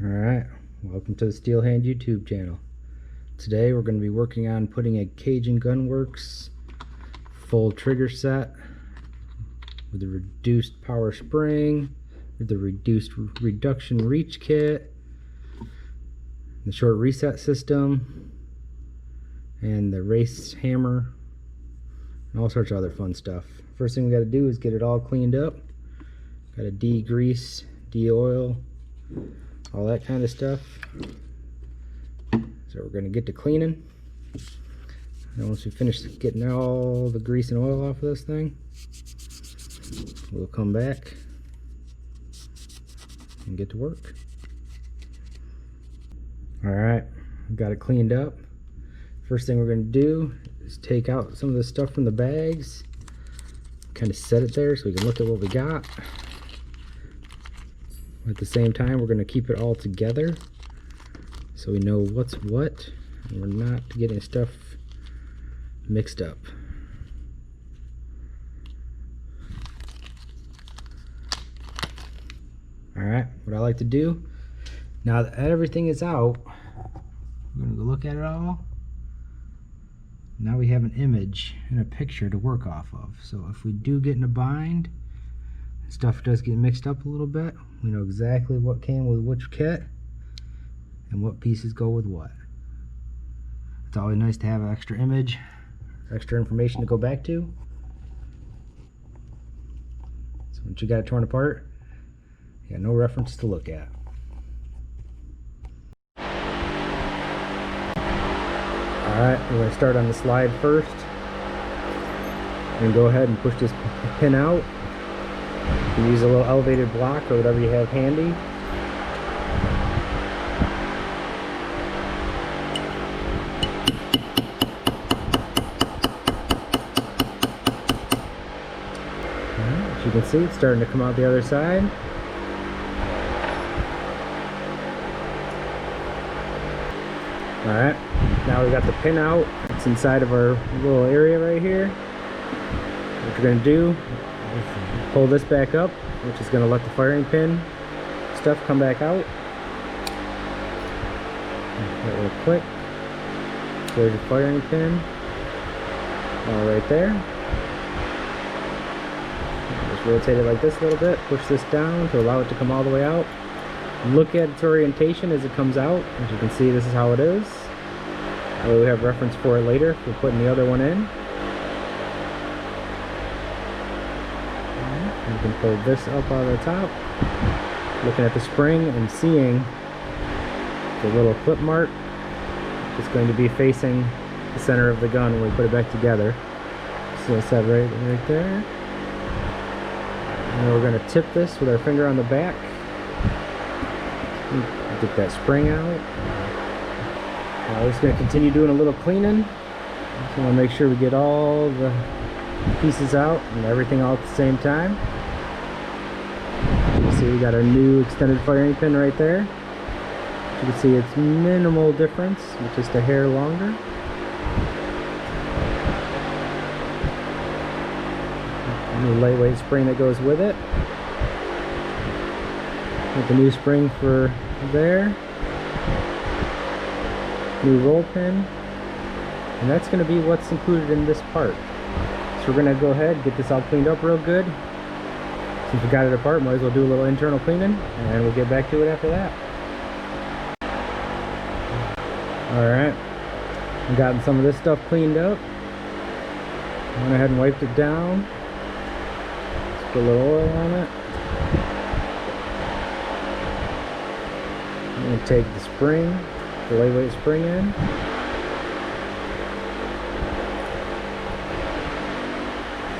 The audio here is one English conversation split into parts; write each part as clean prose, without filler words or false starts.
Alright, welcome to the Steel Hand YouTube channel. Today we're going to be working on putting a Cajun Gunworks full trigger set with the reduced power spring, with the reduction reach kit, the short reset system, and the race hammer, and all sorts of other fun stuff. First thing we got to do is get it all cleaned up. Got to de-grease, de-oil, all that kind of stuff. So we're going to get to cleaning. And once we finish getting all the grease and oil off of this thing, we'll come back and get to work. Alright, we've got it cleaned up. First thing we're going to do is take out some of the stuff from the bags, kind of set it there so we can look at what we got. At the same time, we're going to keep it all together so we know what's what and we're not getting stuff mixed up. Alright, what I like to do, now that everything is out, we're going to go look at it all. Now we have an image and a picture to work off of. So if we do get in a bind, stuff does get mixed up a little bit, we know exactly what came with which kit and what pieces go with what. It's always nice to have an extra image, extra information to go back to. So once you got it torn apart, you got no reference to look at. Alright, we're going to start on the slide first. And go ahead and push this pin out. You can use a little elevated block or whatever you have handy. As you can see, it's starting to come out the other side. Alright, now we got the pin out. It's inside of our little area right here. What you're going to do, pull this back up, which is going to let the firing pin stuff come back out. Real quick. There's your firing pin. All right there. Just rotate it like this a little bit. Push this down to allow it to come all the way out. Look at its orientation as it comes out. As you can see, this is how it is. We have reference for it later if we're putting the other one in. You can pull this up out of the top, looking at the spring and seeing the little clip mark. It's going to be facing the center of the gun when we put it back together. So it's that right there. And we're going to tip this with our finger on the back. Get that spring out. We're just going to continue doing a little cleaning. Just want to make sure we get all the pieces out and everything all at the same time. You can see we got our new extended firing pin right there. You can see it's minimal difference with just a hair longer. And the lightweight spring that goes with it. With the new spring for there. New roll pin. And that's going to be what's included in this part. So we're going to go ahead and get this all cleaned up real good. Since we got it apart, might as well do a little internal cleaning and we'll get back to it after that. Alright, we've gotten some of this stuff cleaned up. Went ahead and wiped it down. Just put a little oil on it. I'm going to take the spring, the lightweight spring in.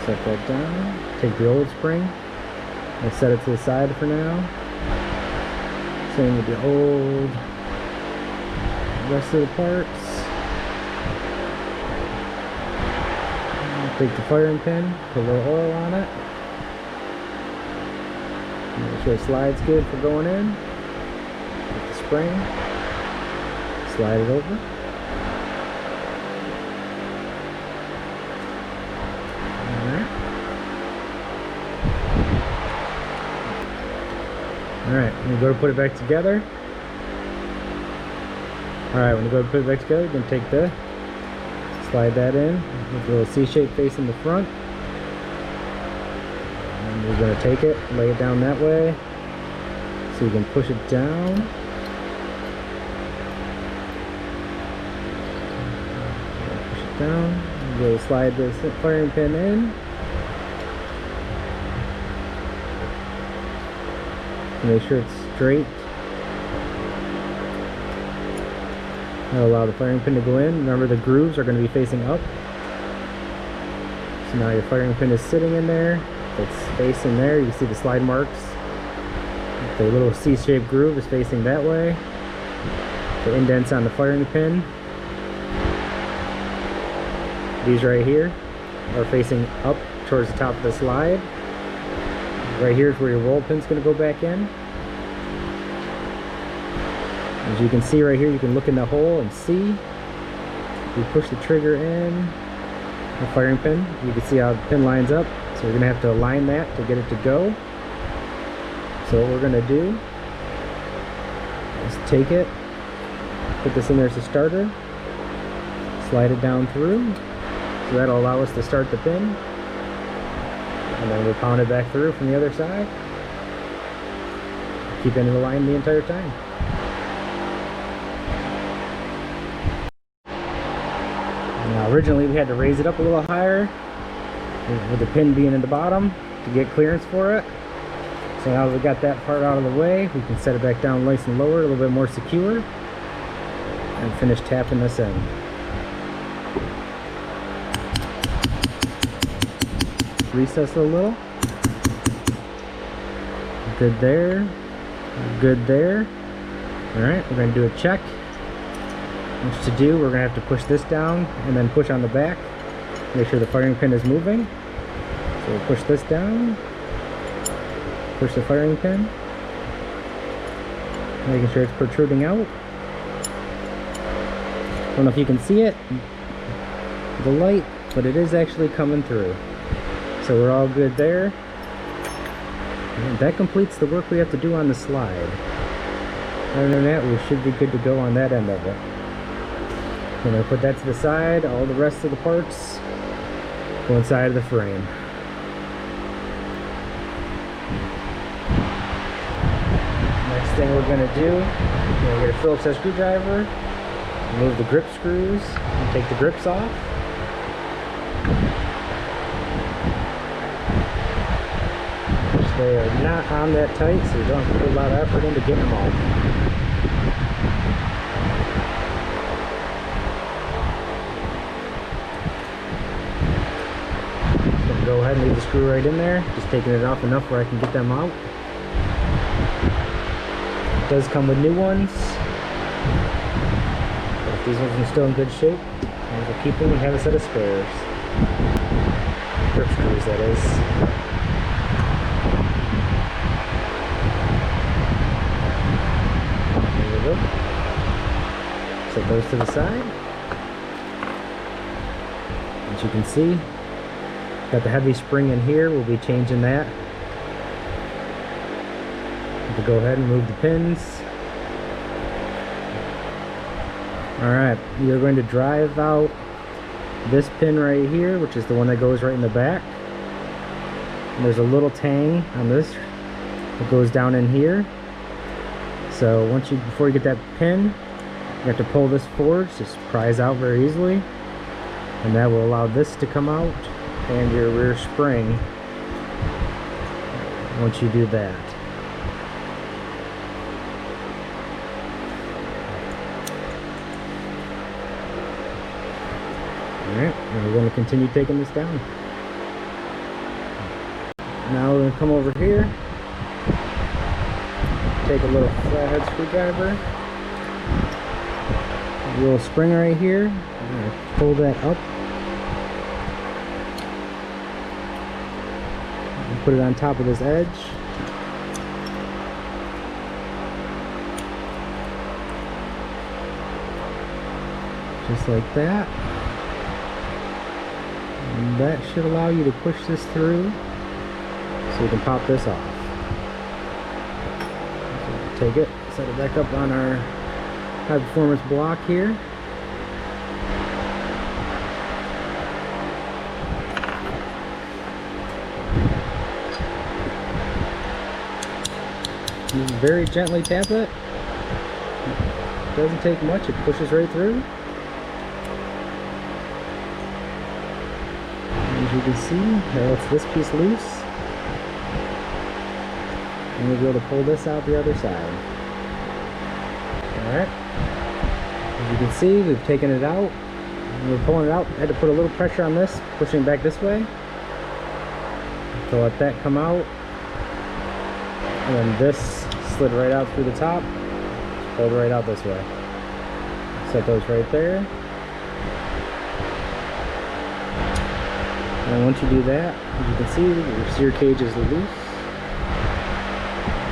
Set that down. Take the old spring and set it to the side for now. Same with the old rest of the parts. Take the firing pin, put a little oil on it. Make sure it slides good for going in. Take the spring, slide it over. Alright, I'm going to go to put it back together. Alright, when you go to put it back together, you're going to take the, slide that in with a little C-shape facing the front. And you're going to take it, lay it down that way, so you can push it down. Push it down. You'll slide the firing pin in. Make sure it's straight. That'll allow the firing pin to go in. Remember, the grooves are going to be facing up. So now your firing pin is sitting in there. It's facing there. You can see the slide marks. The little C-shaped groove is facing that way. The indents on the firing pin, these right here, are facing up towards the top of the slide. Right here is where your roll pin's going to go back in. As you can see right here, you can look in the hole and see. You push the trigger in, the firing pin, you can see how the pin lines up. So we're going to have to align that to get it to go. So what we're going to do is take it, put this in there as a starter, slide it down through. So that'll allow us to start the pin. And then we'll pound it back through from the other side. Keep it aligned the entire time. Now originally we had to raise it up a little higher with the pin being in the bottom to get clearance for it. So now that we got that part out of the way, we can set it back down nice and lower, a little bit more secure, and finish tapping this in. Recess it a little. Good there. Good there. Alright, we're going to do a check. Which to do, we're going to have to push this down and then push on the back. Make sure the firing pin is moving. So we'll push this down. Push the firing pin. Making sure it's protruding out. I don't know if you can see it, the light, but it is actually coming through. So we're all good there. And that completes the work we have to do on the slide. Other than that, we should be good to go on that end of it. I'm going to put that to the side. All the rest of the parts go inside of the frame. Next thing we're going to do, we're going to get a Phillips head screwdriver, remove the grip screws, and take the grips off. They are not on that tight, so you don't have to put a lot of effort into getting them off. So go ahead and leave the screw right in there, just taking it off enough where I can get them out. It does come with new ones. But if these ones are still in good shape, and we'll keep them, we have a set of spares. Grip screws, that is. Set those to the side. As you can see, got the heavy spring in here. We'll be changing that. We'll go ahead and move the pins. Alright, you're going to drive out this pin right here, which is the one that goes right in the back. And there's a little tang on this that goes down in here. So before you get that pin, you have to pull this forward, just pries out very easily, and that will allow this to come out and your rear spring once you do that. Alright, and we're going to continue taking this down. Now we're going to come over here, take a little flathead screwdriver, a little spring right here, I'm going to pull that up and put it on top of this edge. Just like that. And that should allow you to push this through so you can pop this off. So take it, set it back up on our high performance block here. You very gently tap it. Doesn't take much, it pushes right through. As you can see, that lets this piece loose. And we'll be able to pull this out the other side. Alright. As you can see, we've taken it out. And we're pulling it out. I had to put a little pressure on this, pushing it back this way. To let that come out. And then this slid right out through the top. Pulled right out this way. Set those right there. And once you do that, as you can see, your sear cage is loose.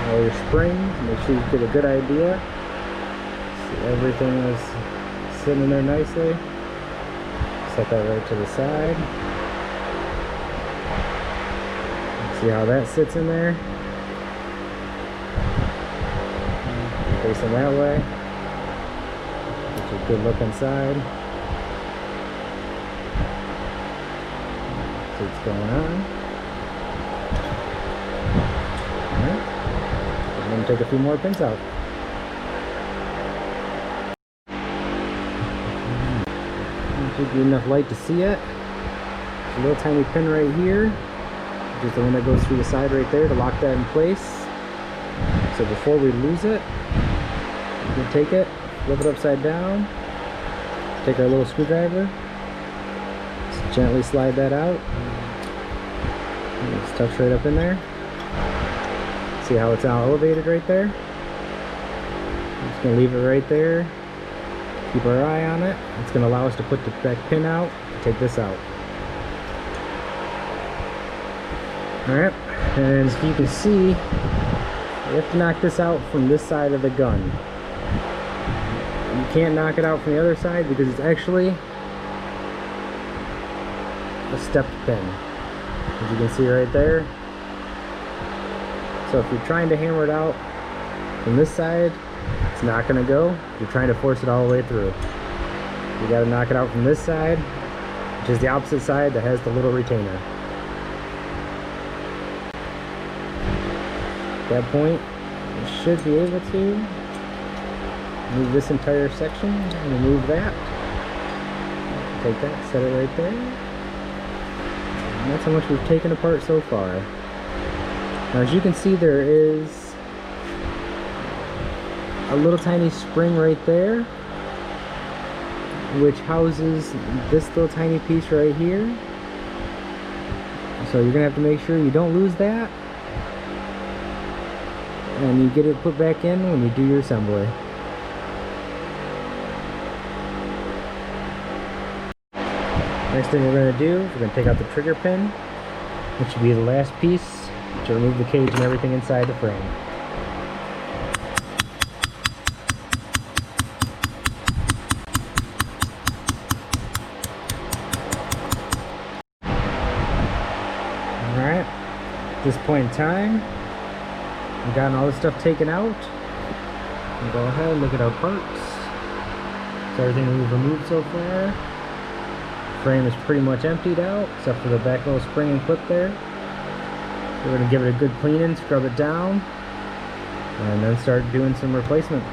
All your springs, make sure you get a good idea. See, everything is sitting in there nicely. Set that right to the side. See how that sits in there. Facing that way. Get you a good look inside. See what's going on. Alright. I'm going to take a few more pins out. Should be enough light to see it. There's a little tiny pin right here. Just the one that goes through the side right there to lock that in place. So before we lose it, we can take it, flip it upside down, take our little screwdriver, just gently slide that out. And it's tucked right up in there. See how it's now elevated right there? I'm just going to leave it right there. Keep our eye on it. It's going to allow us to put the back pin out, take this out. Alright, and as you can see, you have to knock this out from this side of the gun. You can't knock it out from the other side because it's actually a stepped pin, as you can see right there. So if you're trying to hammer it out from this side, it's not going to go. You're trying to force it all the way through. You got to knock it out from this side, which is the opposite side that has the little retainer. At that point, you should be able to move this entire section and remove that. Take that, set it right there. And that's how much we've taken apart so far. Now as you can see, there is a little tiny spring right there, which houses this little tiny piece right here. So you're gonna have to make sure you don't lose that, and you get it put back in when you do your assembly. Next thing we're going to do is we're going to take out the trigger pin, which should be the last piece to remove the cage and everything inside the frame. Alright, at this point in time, we've gotten all this stuff taken out. We'll go ahead and look at our parts. So everything we've removed so far. Frame is pretty much emptied out, except for the back little spring and clip there. We're going to give it a good cleaning, scrub it down, and then start doing some replacement.